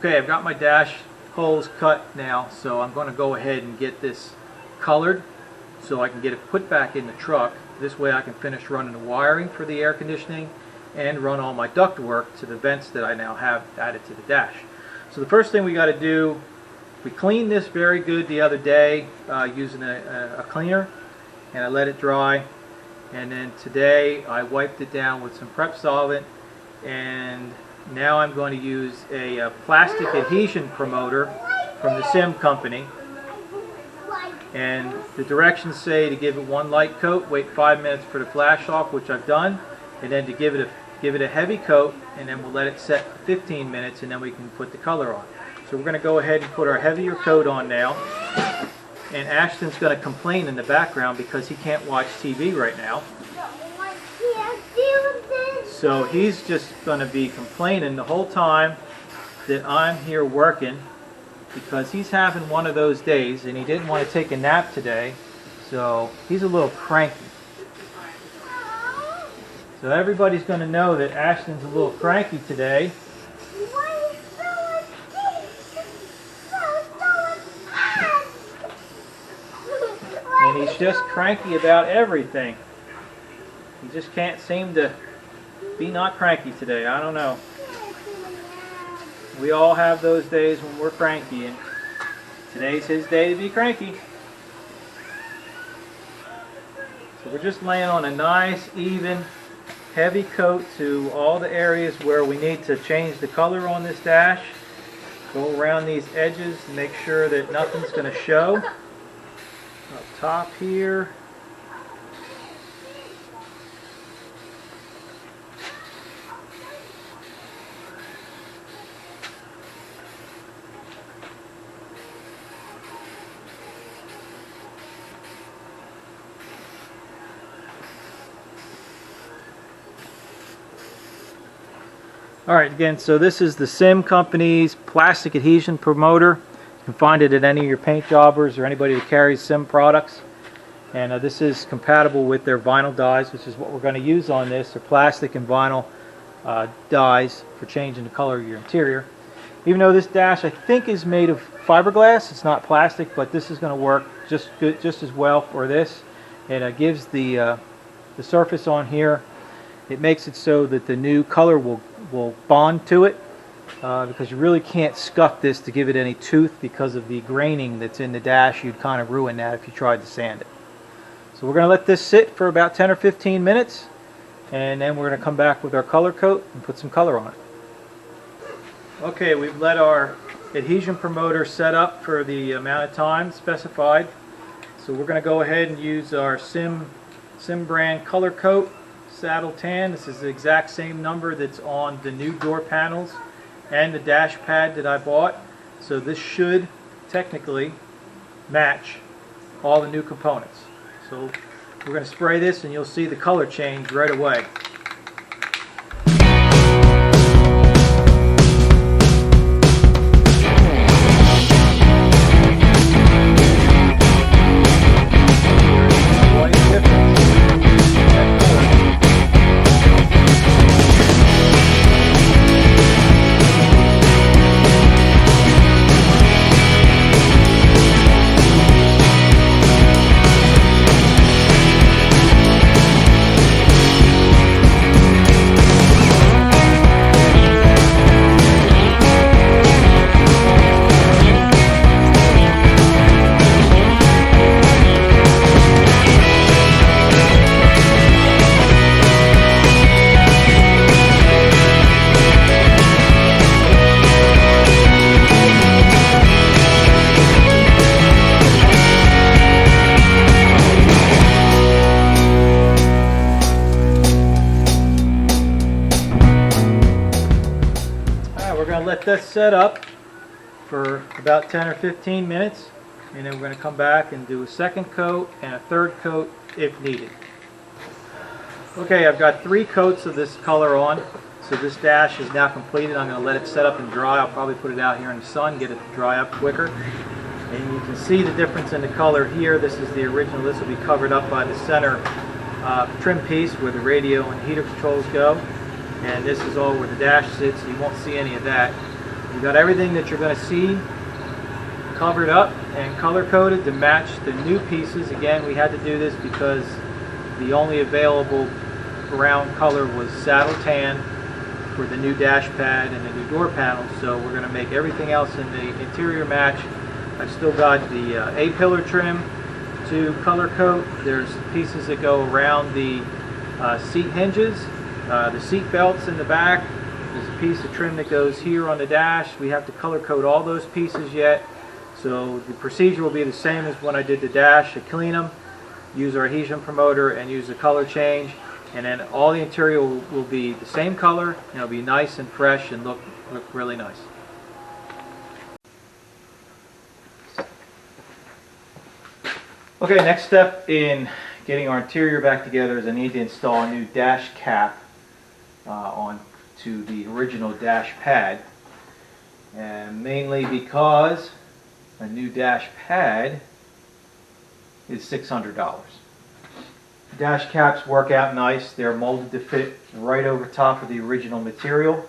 Okay, I've got my dash holes cut now, so I'm going to go ahead and get this colored so I can get it put back in the truck. This way I can finish running the wiring for the air conditioning and run all my duct work to the vents that I now have added to the dash. So the first thing we got to do, we cleaned this very good the other day using a cleaner, and I let it dry. And then today I wiped it down with some prep solvent, and now I'm going to use a plastic adhesion promoter from the Sim company. And the directions say to give it one light coat, wait 5 minutes for the flash off, which I've done, and then to give it a heavy coat, and then we'll let it set for 15 minutes, and then we can put the color on. So we're going to go ahead and put our heavier coat on now. And Ashton's going to complain in the background because he can't watch TV right now. So he's just going to be complaining the whole time that I'm here working, because he's having one of those days and he didn't want to take a nap today, so he's a little cranky. So everybody's going to know that Ashton's a little cranky today. And he's just cranky about everything. He just can't seem to be not cranky today. I don't know. We all have those days when we're cranky, and today's his day to be cranky. So we're just laying on a nice, even, heavy coat to all the areas where we need to change the color on this dash. Go around these edges and make sure that nothing's going to show. Up top here. Alright, again, so this is the Sim company's plastic adhesion promoter. You can find it at any of your paint jobbers or anybody that carries Sim products. And this is compatible with their vinyl dyes, which is what we're going to use on this. They're plastic and vinyl dyes for changing the color of your interior. Even though this dash I think is made of fiberglass, it's not plastic, but this is going to work just as well for this. It gives the surface on here, it makes it so that the new color will bond to it, because you really can't scuff this to give it any tooth because of the graining that's in the dash. You'd kind of ruin that if you tried to sand it. So we're going to let this sit for about 10 or 15 minutes, and then we're going to come back with our color coat and put some color on it. Okay, we've let our adhesion promoter set up for the amount of time specified. So we're going to go ahead and use our Sim brand color coat, Saddle Tan. This is the exact same number that's on the new door panels and the dash pad that I bought. So this should technically match all the new components. So we're going to spray this and you'll see the color change right away. Let that set up for about 10 or 15 minutes, and then we're going to come back and do a second coat and a third coat if needed. Okay, I've got 3 coats of this color on, so this dash is now completed. I'm going to let it set up and dry. I'll probably put it out here in the sun, get it to dry up quicker. And you can see the difference in the color here. This is the original. This will be covered up by the center trim piece where the radio and heater controls go. And this is all where the dash sits, so you won't see any of that. We got everything that you're going to see covered up and color coded to match the new pieces. Again, we had to do this because the only available brown color was saddle tan for the new dash pad and the new door panel, so we're going to make everything else in the interior match. I've still got the A-pillar trim to color coat. There's pieces that go around the seat hinges, the seat belts in the back. There's a piece of trim that goes here on the dash. We have to color code all those pieces yet. So the procedure will be the same as when I did the dash. I clean them, use our adhesion promoter, and use the color change. And then all the interior will be the same color, and it'll be nice and fresh and look really nice. Okay, next step in getting our interior back together is I need to install a new dash cap onto the original dash pad. And mainly because a new dash pad is $600. Dash caps work out nice. They're molded to fit right over top of the original material.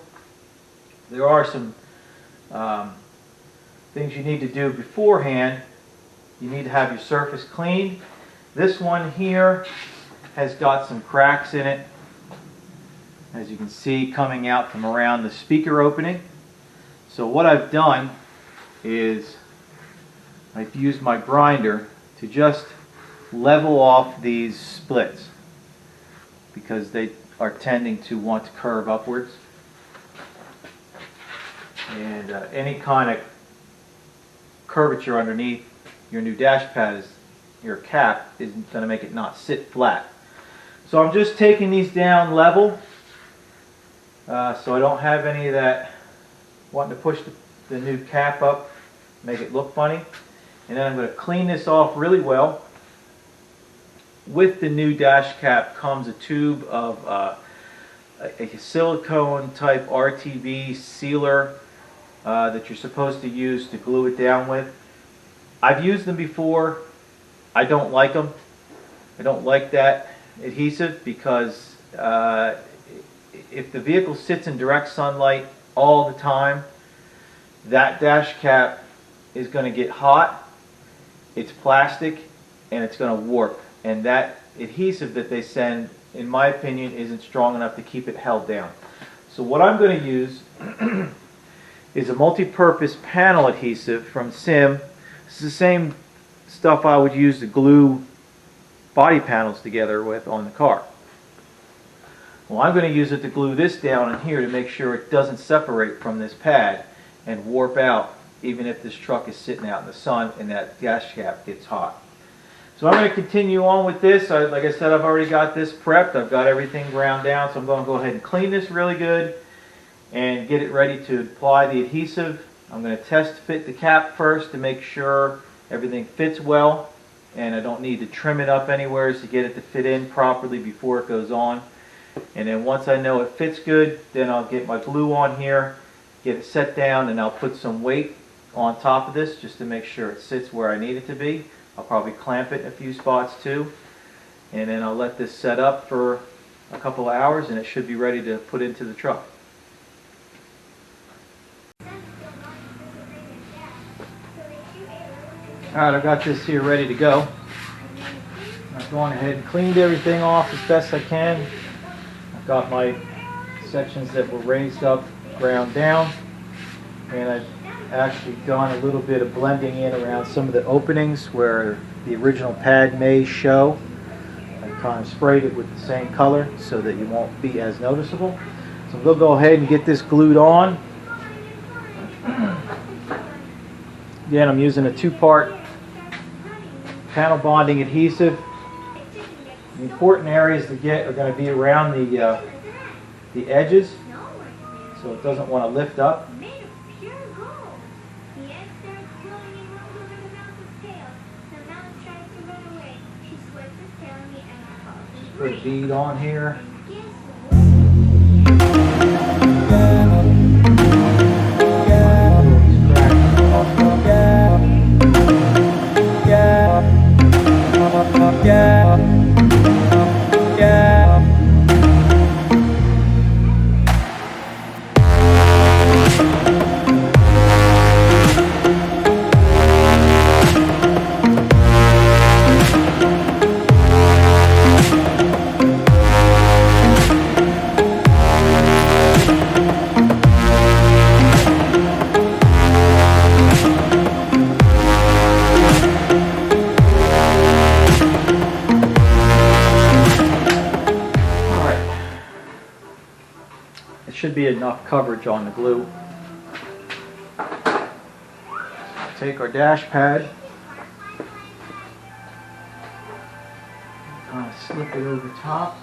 There are some things you need to do beforehand. You need to have your surface cleaned. This one here has got some cracks in it, as you can see, coming out from around the speaker opening. So what I've done is I've used my grinder to just level off these splits because they are tending to want to curve upwards, and any kind of curvature underneath your new dash pad, your cap, is going to make it not sit flat. So I'm just taking these down level so I don't have any of that wanting to push the new cap up, make it look funny. And then I'm going to clean this off really well. With the new dash cap comes a tube of a silicone type RTV sealer that you're supposed to use to glue it down with. I've used them before. I don't like them. I don't like that adhesive because if the vehicle sits in direct sunlight all the time, that dash cap is going to get hot. It's plastic and it's going to warp. And that adhesive that they send, in my opinion, isn't strong enough to keep it held down. So what I'm going to use is a multi-purpose panel adhesive from Sim. This is the same stuff I would use to glue body panels together with on the car. Well, I'm going to use it to glue this down in here to make sure it doesn't separate from this pad and warp out even if this truck is sitting out in the sun and that dash cap gets hot. So I'm going to continue on with this. Like I said, I've already got this prepped. I've got everything ground down, so I'm going to go ahead and clean this really good and get it ready to apply the adhesive. I'm going to test fit the cap first to make sure everything fits well, and I don't need to trim it up anywhere to get it to fit in properly before it goes on. And then once I know it fits good, then I'll get my glue on here, get it set down, and I'll put some weight on top of this just to make sure it sits where I need it to be. I'll probably clamp it in a few spots too, and then I'll let this set up for a couple of hours and it should be ready to put into the truck. Alright, I've got this here ready to go. I've gone ahead and cleaned everything off as best I can. I've got my sections that were raised up, ground down, and I've actually done a little bit of blending in around some of the openings where the original pad may show. I kind of sprayed it with the same color so that you won't be as noticeable. So we'll go ahead and get this glued on. Again, I'm using a two-part panel bonding adhesive. The important areas to get are going to be around the edges, so it doesn't want to lift up. Just put a bead on here. should be enough coverage on the glue. Take our dash pad, kind of slip it over top.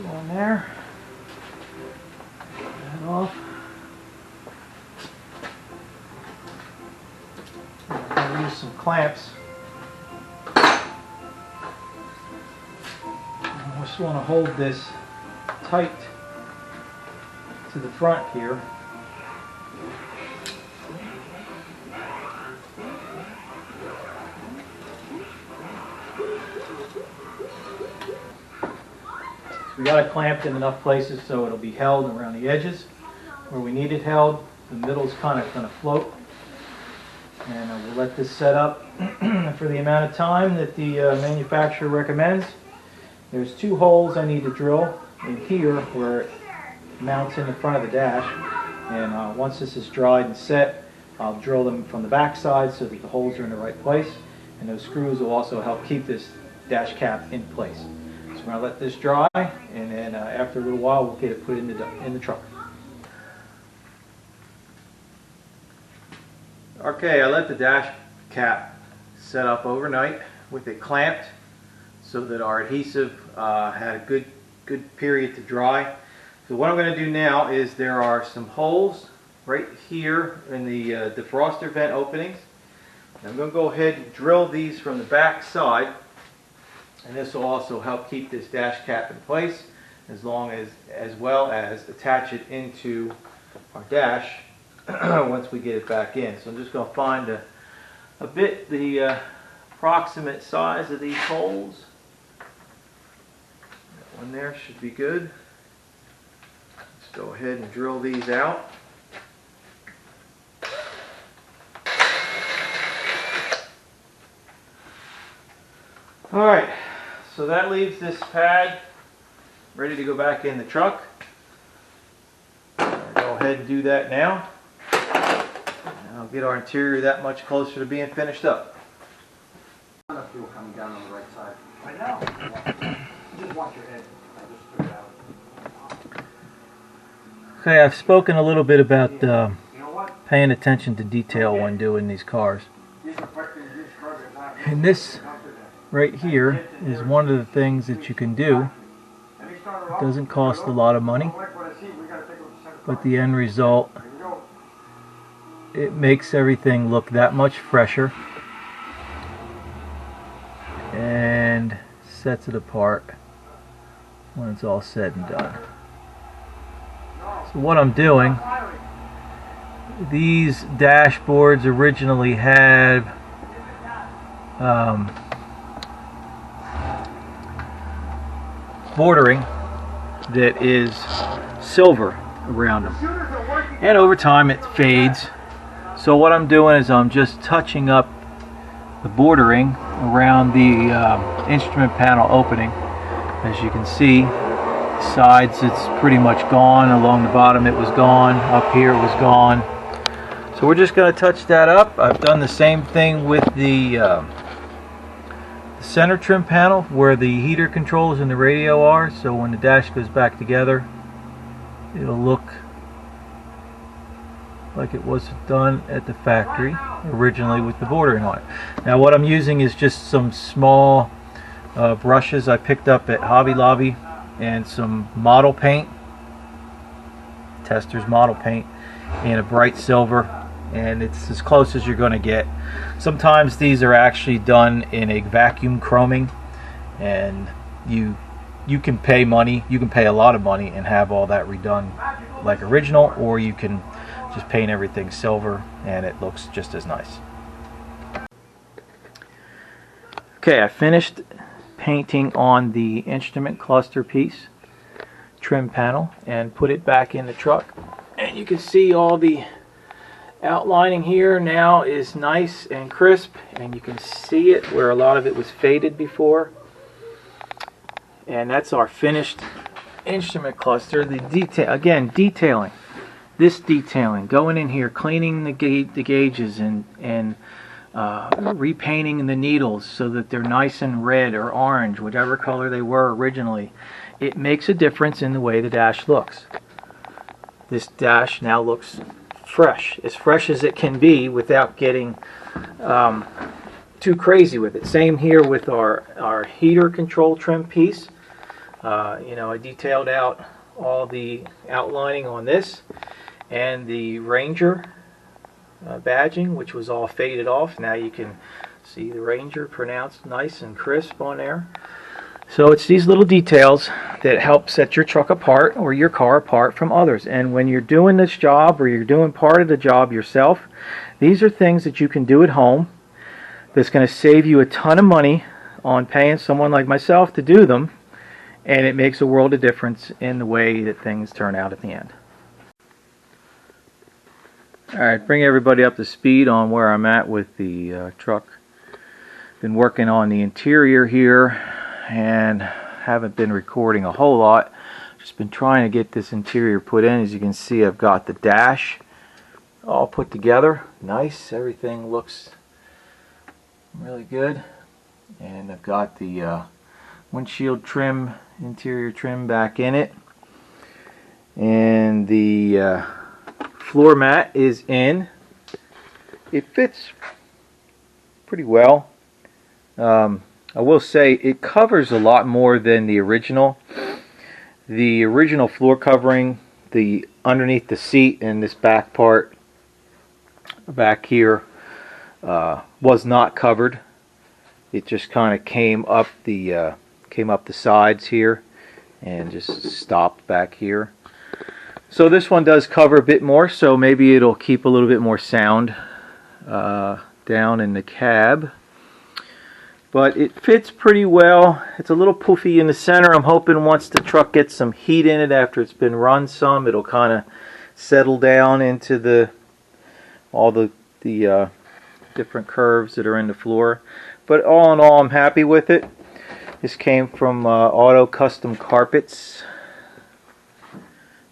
On there. Get that off. I'm going to use some clamps. I just want to hold this tight to the front here. We got it clamped in enough places so it'll be held around the edges where we need it held. The middle's kind of going to float. And we'll let this set up for the amount of time that the manufacturer recommends. There's 2 holes I need to drill in here where it mounts in the front of the dash. And once this is dried and set, I'll drill them from the back side so that the holes are in the right place. And those screws will also help keep this dash cap in place. So we're going to let this dry, and then after a little while we'll get it put in the truck. Okay, I let the dash cap set up overnight with it clamped so that our adhesive had a good period to dry. So what I'm going to do now is there are some holes right here in the defroster vent openings. And I'm going to go ahead and drill these from the back side, and this will also help keep this dash cap in place as well as attach it into our dash once we get it back in. So I'm just going to find the approximate size of these holes. That one there should be good. Let's go ahead and drill these out. Alright, so that leaves this pad ready to go back in the truck. Go ahead and do that now. And I'll get our interior that much closer to being finished up. Fuel coming down on the right side. Right now? Yeah. Just watch your head. I just took it out. Okay, I've spoken a little bit about paying attention to detail when doing these cars. And this right here is one of the things that you can do. It doesn't cost a lot of money, but the end result, it makes everything look that much fresher and sets it apart when it's all said and done. So what I'm doing, these dashboards originally had bordering that is silver around them, and over time it fades. So what I'm doing is I'm just touching up the bordering around the instrument panel opening. As you can see, sides it's pretty much gone. Along the bottom it was gone. Up here it was gone. So we're just going to touch that up. I've done the same thing with the center trim panel where the heater controls and the radio are, so when the dash goes back together it'll look like it was done at the factory originally with the bordering on it. Now what I'm using is just some small brushes I picked up at Hobby Lobby and some model paint, Tester's model paint, in a bright silver, and it's as close as you're going to get. Sometimes these are actually done in a vacuum chroming, and you can pay money, you can pay a lot of money and have all that redone like original, or you can just paint everything silver and it looks just as nice. Okay, I finished painting on the instrument cluster piece trim panel and put it back in the truck, and you can see all the outlining here now is nice and crisp, and you can see it where a lot of it was faded before. And that's our finished instrument cluster. The detail, again, detailing, this detailing, going in here, cleaning the gauges and repainting the needles so that they're nice and red or orange, whatever color they were originally. It makes a difference in the way the dash looks. This dash now looks fresh as it can be without getting too crazy with it. Same here with our heater control trim piece. I detailed out all the outlining on this, and the Ranger badging, which was all faded off. Now you can see the Ranger pronounced nice and crisp on there. So it's these little details that help set your truck apart or your car apart from others. And when you're doing this job, or you're doing part of the job yourself, these are things that you can do at home that's going to save you a ton of money on paying someone like myself to do them, and it makes a world of difference in the way that things turn out at the end. Alright, bring everybody up to speed on where I'm at with the truck. Been working on the interior here and haven't been recording a whole lot. Just been trying to get this interior put in. As you can see, I've got the dash all put together. Nice, everything looks really good. And I've got the windshield trim, interior trim back in it. And the floor mat is in. It fits pretty well. I will say it covers a lot more than the original. The original floor covering, the underneath the seat and this back part back here was not covered. It just kind of came up the sides here and just stopped back here. So this one does cover a bit more, so maybe it'll keep a little bit more sound down in the cab. But it fits pretty well. It's a little poofy in the center. I'm hoping once the truck gets some heat in it after it's been run some, it'll kind of settle down into all the different curves that are in the floor. But all in all, I'm happy with it. This came from Auto Custom Carpets.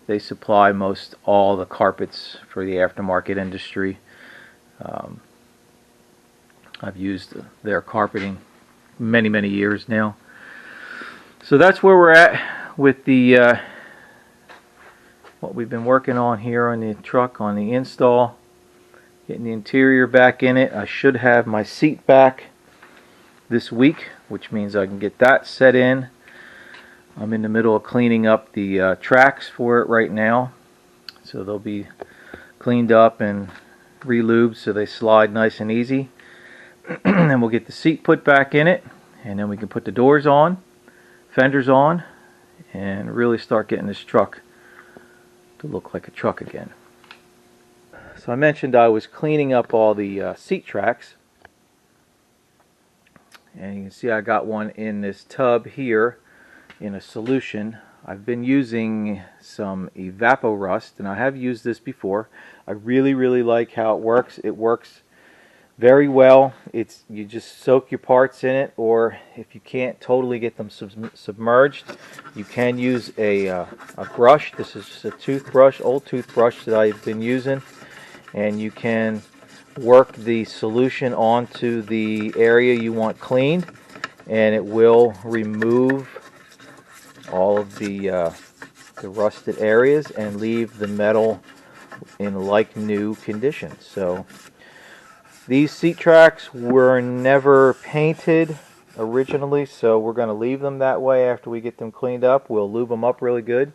They supply most all the carpets for the aftermarket industry. I've used their carpeting many years now. So that's where we're at with the what we've been working on here on the truck, on the install, getting the interior back in it. I should have my seat back this week, which means I can get that set in. I'm in the middle of cleaning up the tracks for it right now, so they'll be cleaned up and re-lubed so they slide nice and easy. And we'll get the seat put back in it, and then we can put the doors on, fenders on, and really start getting this truck to look like a truck again. So I mentioned I was cleaning up all the seat tracks, and you can see I got one in this tub here in a solution. I've been using some evapo-rust, and I have used this before. I really like how it works. It works very well. You just soak your parts in it, or if you can't totally get them submerged, you can use a brush. This is just a toothbrush, old toothbrush that I've been using, and you can work the solution onto the area you want cleaned, and it will remove all of the rusted areas and leave the metal in like new condition. So these seat tracks were never painted originally, so we're going to leave them that way. After we get them cleaned up, we'll lube them up really good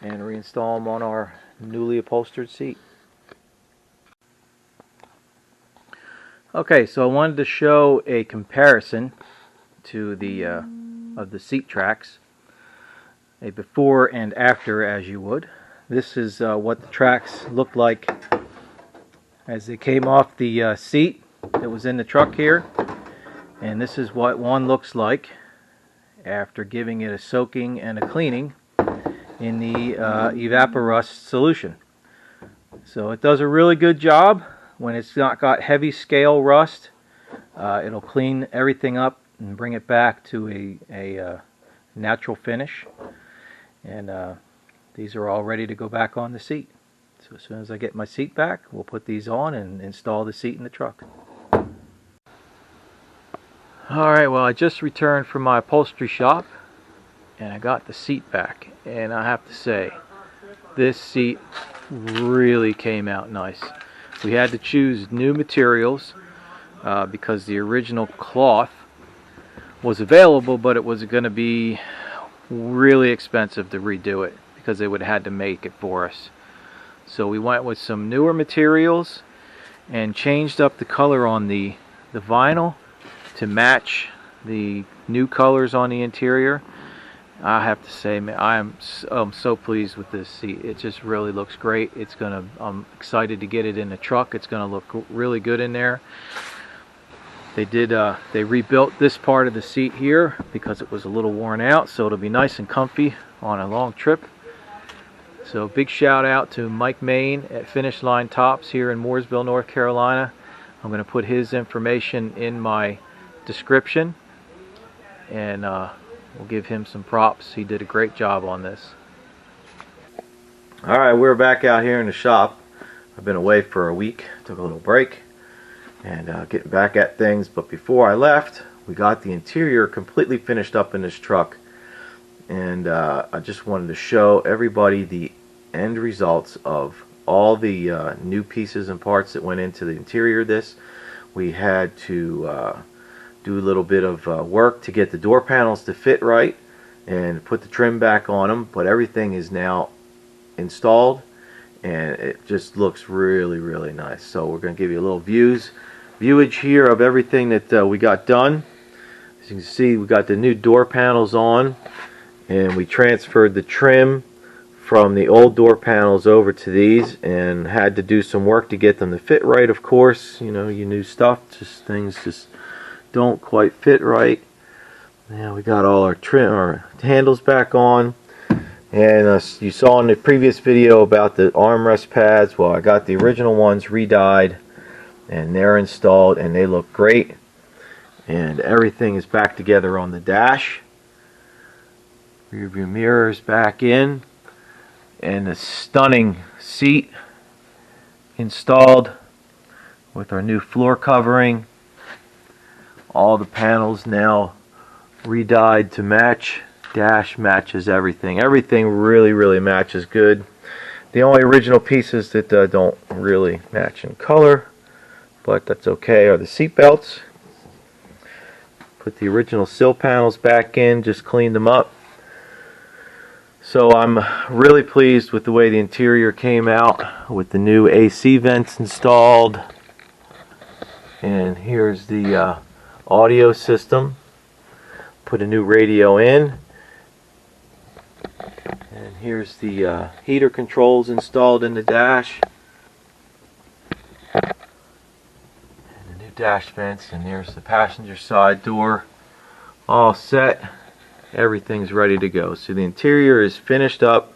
and reinstall them on our newly upholstered seat. Okay, so I wanted to show a comparison to the of the seat tracks, a before and after, as you would. This is what the tracks looked like as they came off the seat that was in the truck here, and this is what one looks like after giving it a soaking and a cleaning in the evapo-rust solution. So it does a really good job. When it's not got heavy scale rust, it'll clean everything up and bring it back to a natural finish. And these are all ready to go back on the seat. So as soon as I get my seat back, we'll put these on and install the seat in the truck. Alright, well, I just returned from my upholstery shop and I got the seat back, and I have to say, this seat really came out nice. We had to choose new materials because the original cloth was available, but it was going to be really expensive to redo it because they would have had to make it for us. So we went with some newer materials and changed up the color on the vinyl to match the new colors on the interior. I have to say, man, I'm so pleased with this seat. It just really looks great. I'm excited to get it in the truck. It's gonna look really good in there. They rebuilt this part of the seat here because it was a little worn out, so it'll be nice and comfy on a long trip. So big shout out to Mike Main at Finish Line Tops here in Mooresville, North Carolina. I'm gonna put his information in my description, and we'll give him some props. He did a great job on this. Alright, we're back out here in the shop. I've been away for a week, took a little break, and getting back at things. But before I left, we got the interior completely finished up in this truck, and I just wanted to show everybody the end results of all the new pieces and parts that went into the interior of this. We had to do a little bit of work to get the door panels to fit right and put the trim back on them, but everything is now installed and it just looks really nice. So we're going to give you a little viewage here of everything that we got done. As you can see, we got the new door panels on, and we transferred the trim from the old door panels over to these, and had to do some work to get them to fit right. Of course, you know, your new stuff, things just don't quite fit right. Now we got all our handles back on, and you saw in the previous video about the armrest pads. Well, I got the original ones re-dyed, and they're installed, and they look great. And everything is back together on the dash. Rear view mirrors back in, and the stunning seat installed with our new floor covering. All the panels now re-dyed to match. Dash matches everything. Everything really matches good. The only original pieces that don't really match in color, but that's okay, are the seat belts. Put the original sill panels back in, just cleaned them up. So I'm really pleased with the way the interior came out with the new AC vents installed. And here's the audio system. Put a new radio in. And here's the heater controls installed in the dash. And the new dash vents, and there's the passenger side door. All set. Everything's ready to go. So the interior is finished up,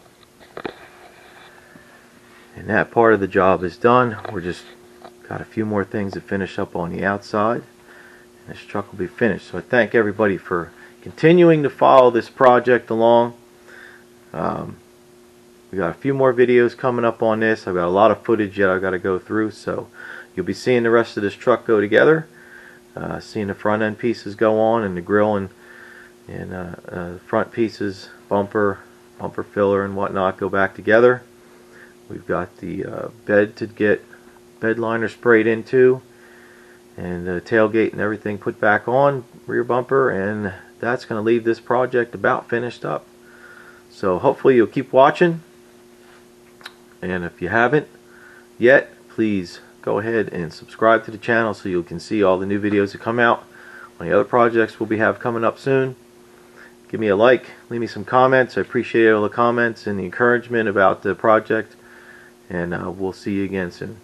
and that part of the job is done. We're just got a few more things to finish up on the outside, and this truck will be finished. So I thank everybody for continuing to follow this project along. We got a few more videos coming up on this. I've got a lot of footage yet I've got to go through, so you'll be seeing the rest of this truck go together, seeing the front end pieces go on, and the grill and front pieces, bumper filler and whatnot go back together. We've got the bed to get bed liner sprayed into, and the tailgate and everything put back on, rear bumper, and that's going to leave this project about finished up. So hopefully you'll keep watching, and if you haven't yet, please go ahead and subscribe to the channel so you can see all the new videos that come out on the other projects we'll have coming up soon. Give me a like, leave me some comments. I appreciate all the comments and the encouragement about the project, and we'll see you again soon.